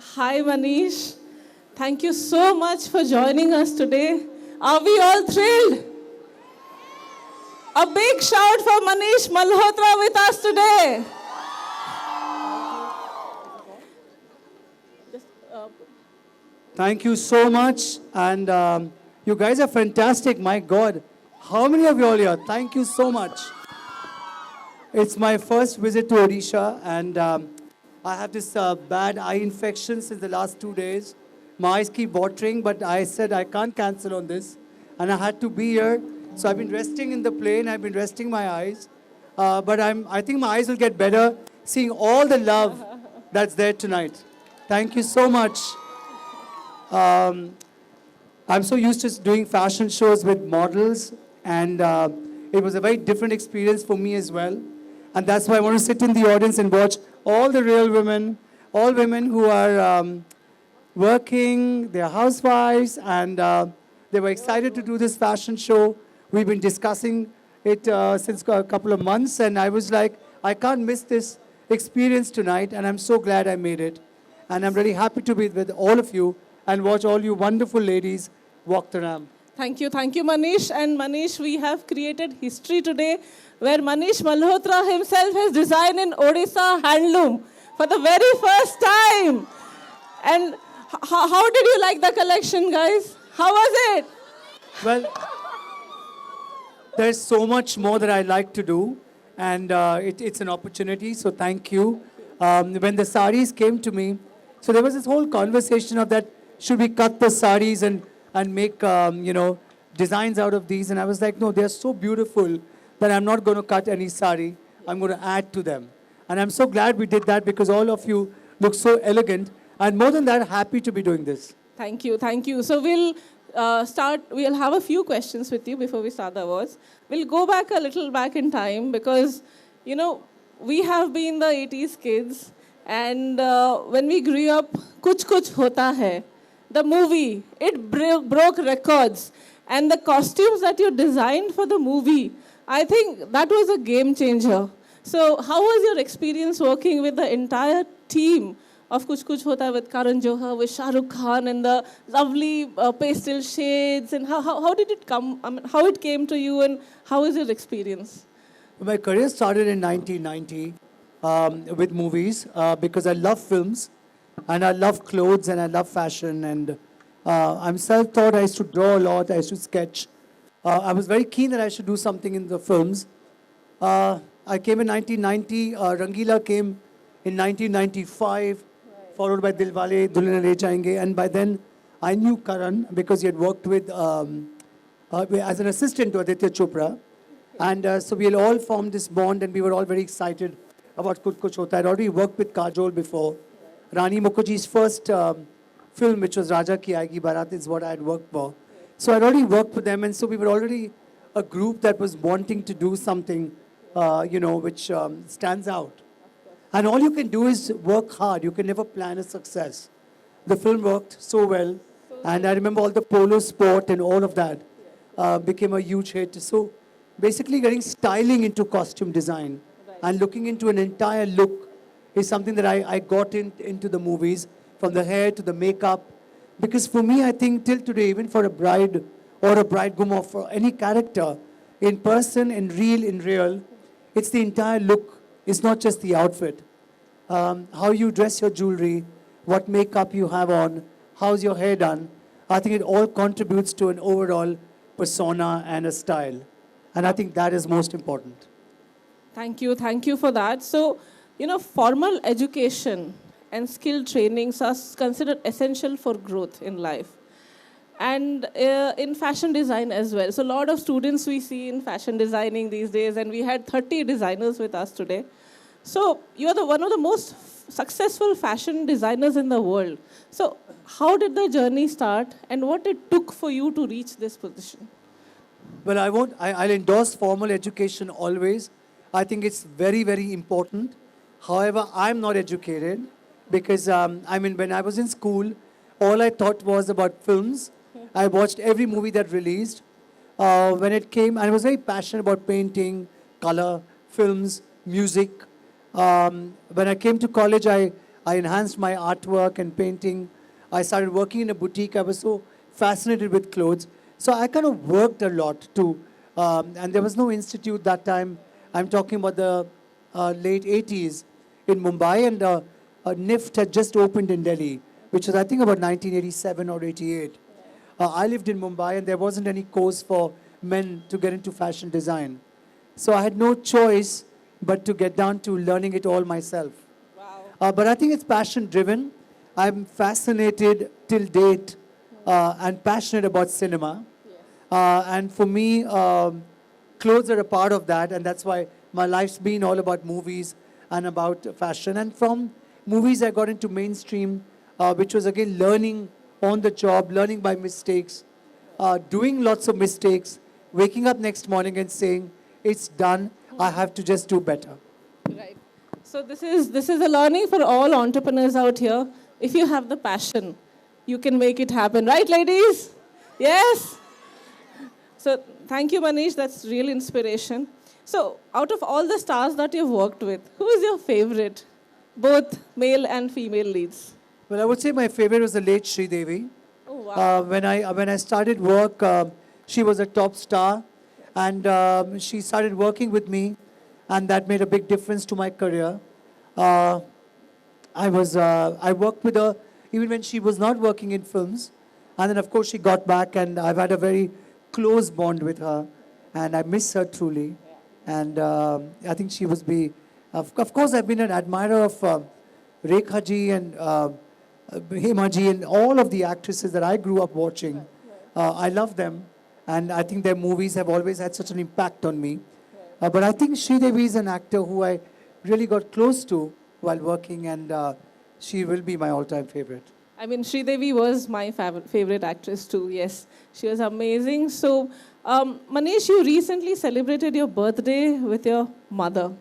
Hi, Manish. Thank you so much for joining us today. Are we all thrilled? A big shout for Manish Malhotra with us today. Thank you so much. And you guys are fantastic. My God. How many of you all here? Thank you so much. It's my first visit to Odisha, and I have this bad eye infection since the last 2 days. My eyes keep watering, but I said I can't cancel on this, and I had to be here. So I've been resting in the plane. I've been resting my eyes, but I think my eyes will get better seeing all the love that's there tonight. Thank you so much. I'm so used to doing fashion shows with models, and it was a very different experience for me as well. And that's why I want to sit in the audience and watch all the real women, all women who are working, they're housewives, and they were excited to do this fashion show. We've been discussing it since a couple of months, and I was like, I can't miss this experience tonight, and I'm so glad I made it. And I'm really happy to be with all of you and watch all you wonderful ladies walk the ramp. Thank you, Manish. And Manish, we have created history today where Manish Malhotra himself has designed in Odisha handloom for the very first time. And how did you like the collection, guys? How was it? Well, there's so much more that I like to do, and it's an opportunity, so thank you. When the saris came to me, so there was this whole conversation of that, should we cut the saris and make, designs out of these? And I was like, no, they're so beautiful that I'm not going to cut any sari. I'm going to add to them. And I'm so glad we did that because all of you look so elegant. And more than that, happy to be doing this. Thank you. So we'll have a few questions with you before we start the awards. We'll go back a little back in time because, we have been the 80s kids. And when we grew up, Kuch Kuch Hota Hai, the movie, it broke records. And the costumes that you designed for the movie, I think that was a game changer. So how was your experience working with the entire team of Kuch Kuch Hota Hai with Karan Johar, with Shah Rukh Khan and the lovely pastel shades? And how did it come? I mean, how it came to you and how was your experience? My career started in 1990 with movies because I love films and I love clothes and I love fashion, and I'm self-taught. I used to draw a lot. I used to sketch. I was very keen that I should do something in the films. I came in 1990. Rangila came in 1995, followed by Dilwale Dulhania Le Jayenge. And by then, I knew Karan because he had worked with as an assistant to Aditya Chopra. And so we had all formed this bond, and we were all very excited about Kuch Kuch Hota Hai. I'd already worked with Kajol before. Rani Mukherjee's first film, which was Raja Ki Aayegi Baraat, is what I had worked for. So I'd already worked with them, and so we were already a group that was wanting to do something, which stands out. And all you can do is work hard. You can never plan a success. The film worked so well, and I remember all the polo sport and all of that became a huge hit. So basically getting styling into costume design and looking into an entire look is something that I got into the movies, from the hair to the makeup. Because for me, I think till today, even for a bride or a bridegroom or for any character, in person, in real, it's the entire look. It's not just the outfit. How you dress your jewelry, what makeup you have on, how's your hair done. I think it all contributes to an overall persona and a style. And I think that is most important. Thank you for that. So, formal education and skill trainings are considered essential for growth in life. And in fashion design as well. So a lot of students we see in fashion designing these days, and we had 30 designers with us today. So you are one of the most successful fashion designers in the world. So how did the journey start, and what it took for you to reach this position? Well, I'll endorse formal education always. I think it's very, very important. However, I'm not educated because, when I was in school, all I thought was about films. I watched every movie that released. When it came, I was very passionate about painting, color, films, music. When I came to college, I I enhanced my artwork and painting. I started working in a boutique. I was so fascinated with clothes. So I kind of worked a lot too. And there was no institute that time. I'm talking about the late 80s in Mumbai, and NIFT had just opened in Delhi, which was, I think, about 1987 or 88. I lived in Mumbai, and there wasn't any course for men to get into fashion design. So I had no choice but to get down to learning it all myself. Wow. But I think it's passion driven. I'm fascinated till date and passionate about cinema. And for me, clothes are a part of that, and that's why my life's been all about movies and about fashion. And from movies, I got into mainstream, which was again learning on the job, learning by mistakes, doing lots of mistakes, waking up next morning and saying, it's done, I have to just do better. Right. So this is a learning for all entrepreneurs out here. If you have the passion, you can make it happen. Right, ladies? Yes? So thank you, Manish. That's real inspiration. So out of all the stars that you've worked with, who is your favorite? Both male and female leads. Well, I would say my favorite was the late Sridevi. Oh, wow. When I started work, she was a top star, and she started working with me, and that made a big difference to my career. I worked with her even when she was not working in films, and then of course she got back, and I've had a very close bond with her, and I miss her truly. And I think she was of course I've been an admirer of Rekha ji and Hema ji and all of the actresses that I grew up watching. I love them, and I think their movies have always had such an impact on me. But I think Sridevi is an actor who I really got close to while working, and she will be my all-time favorite. I mean, Sridevi was my favorite actress too, yes. She was amazing. So, Manish, you recently celebrated your birthday with your mother.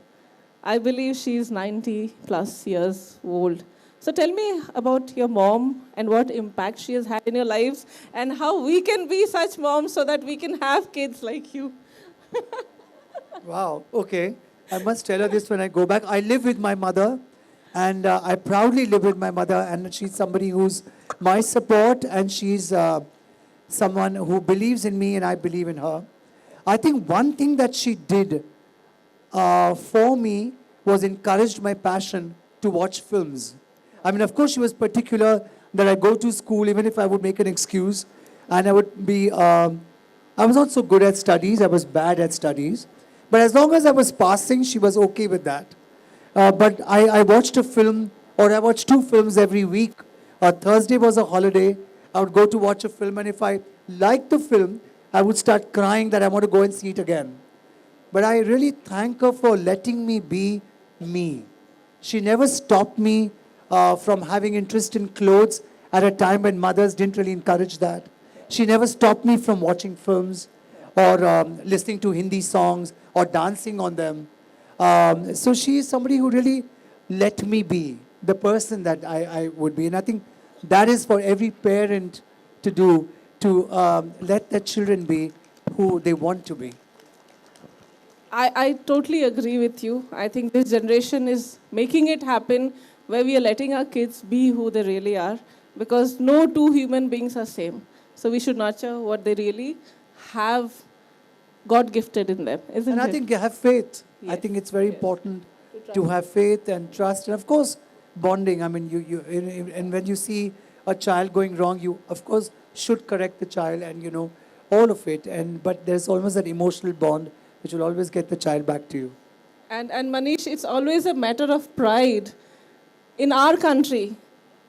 I believe she's 90 plus years old. So tell me about your mom and what impact she has had in your lives, and how we can be such moms so that we can have kids like you. Wow, okay. I must tell her this when I go back. I live with my mother, and I proudly live with my mother, and she's somebody who's my support, and she's someone who believes in me and I believe in her. I think one thing that she did for me was encouraged my passion to watch films. I mean, of course, she was particular that I go to school, even if I would make an excuse, and I would be, I was not so good at studies, I was bad at studies. But as long as I was passing, she was okay with that. But I watched a film, or I watched 2 films every week. Thursday was a holiday. I would go to watch a film, and if I liked the film, I would start crying that I want to go and see it again. But I really thank her for letting me be me. She never stopped me from having interest in clothes at a time when mothers didn't really encourage that. She never stopped me from watching films or listening to Hindi songs or dancing on them. So she is somebody who really let me be the person that I would be. And I think that is for every parent to do, to let their children be who they want to be. I totally agree with you. I think this generation is making it happen, where we are letting our kids be who they really are, because no 2 human beings are same. So we should nurture what they really have God gifted in them, isn't it? And I think you have faith. I Yes, think it's very yes. important to have faith and trust. And of course, bonding. I mean, and when you see a child going wrong, you, of course, should correct the child and, all of it. But there's almost that emotional bond which will always get the child back to you. And Manish, it's always a matter of pride. In our country,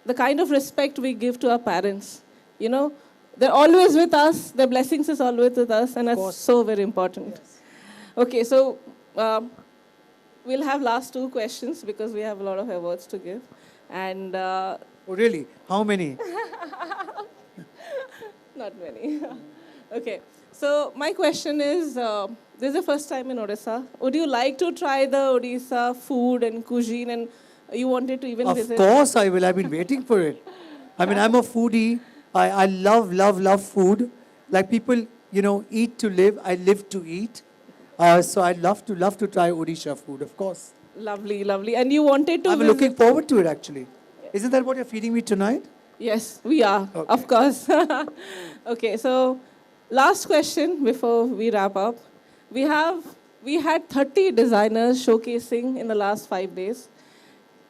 the kind of respect we give to our parents, they're always with us, their blessings is always with us, and that's so very important. Yes. Okay, so we'll have last 2 questions because we have a lot of awards to give. And Oh, really? How many? not many. Okay, so my question is, this is the first time in Odisha. Would you like to try the Odisha food and cuisine, and you wanted to even Of visit? course I will. I've been waiting for it. I mean, I'm a foodie. I love food. Like people, eat to live. I live to eat. So I'd love to try Odisha food, of course. Lovely, lovely. And you wanted to I'm visit. looking forward to it, actually. Isn't that what you're feeding me tonight? Yes, we are, Okay. of course. Okay, so last question before we wrap up. We had 30 designers showcasing in the last 5 days,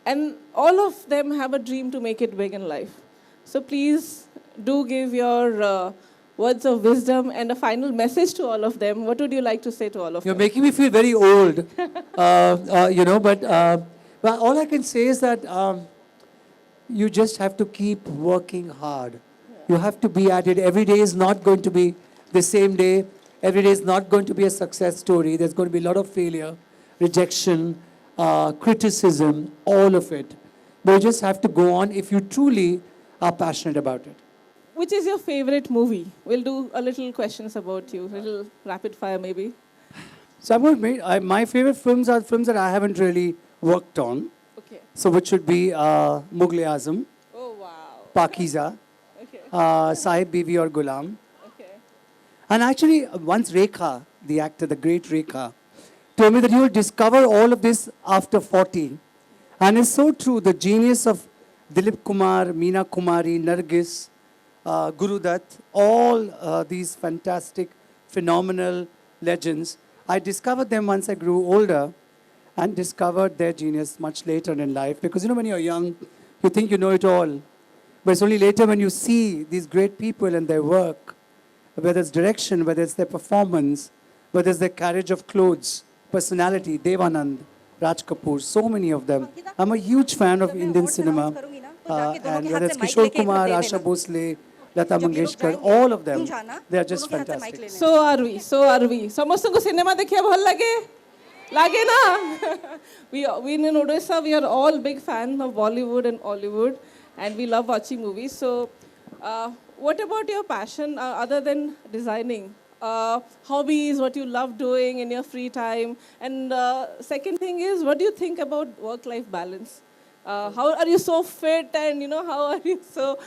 and all of them have a dream to make it big in life. So please do give your words of wisdom and a final message to all of them. What would you like to say to all of You're them? making me feel very old, but all I can say is that you just have to keep working hard. You have to be at it. Every day is not going to be the same day. Every day is not going to be a success story. There's going to be a lot of failure, rejection, criticism, all of it. But you just have to go on if you truly are passionate about it. Which is your favorite movie? We'll do a little questions about you, little rapid fire maybe. So I'm going to my favorite films are films that I haven't really worked on. Okay. So which should be Mughal-e-Azam, Oh wow. Pakiza, Okay. Sahib Bibi or Gulam. Okay. And actually, once Rekha, the actor, the great Rekha, told me that you will discover all of this after 40. And it's so true. The genius of Dilip Kumar, Meena Kumari, Nargis, Guru Dutt, all these fantastic, phenomenal legends, I discovered them once I grew older and discovered their genius much later in life. Because, when you're young, you think you know it all. But it's only later when you see these great people and their work, whether it's direction, whether it's their performance, whether it's their carriage of clothes, personality, Devanand, Raj Kapoor, so many of them. I'm a huge fan of Indian cinema. And whether it's Kishore Kumar, Asha Bhosle, Lata Mangeshkar, all of them, they are just fantastic. So are we. So are we. समस्तों को cinema देखिए बहुत लगे लागे ना we in Odisha we are all big fans of Bollywood and Hollywood and we love watching movies. So what about your passion other than designing? Hobbies, what you love doing in your free time, and second thing is, what do you think about work-life balance? How are you so fit, and how are you so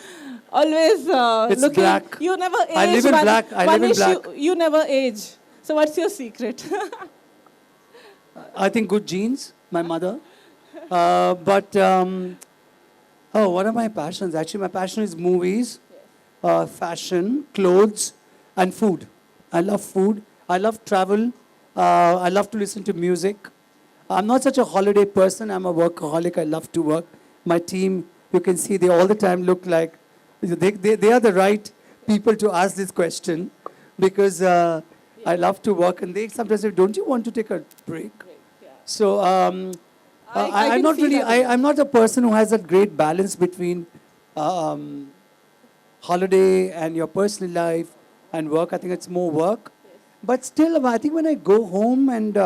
always It's looking? black. You never age. I live in black. I live in Manish, black. you never age. So what's your secret? I think good genes, my mother. What are my passions? Actually, my passion is movies, fashion, clothes, and food. I love food. I love travel. I love to listen to music. I'm not such a holiday person. I'm a workaholic. I love to work. My team, you can see, they all the time look like they are the right people to ask this question because I love to work. And they sometimes say, "Don't you want to take a break?" So I I'm can not see really. that. I'm not a person who has a great balance between holiday and your personal life and work. I think it's more work. But still, I think when I go home and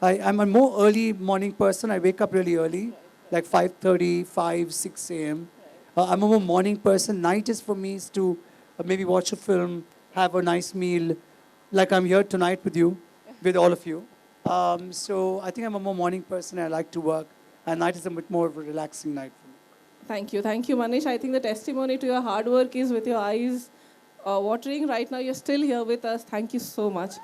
I'm a more early morning person. I wake up really early, like 5:30, 5, 6 a.m. I'm a more morning person. Night is for me is to maybe watch a film, have a nice meal, like I'm here tonight with you, with all of you. So I think I'm a more morning person. I like to work. And night is a bit more of a relaxing night for me. Thank you, Manish. I think the testimony to your hard work is with your eyes watering right now. You're still here with us. Thank you so much.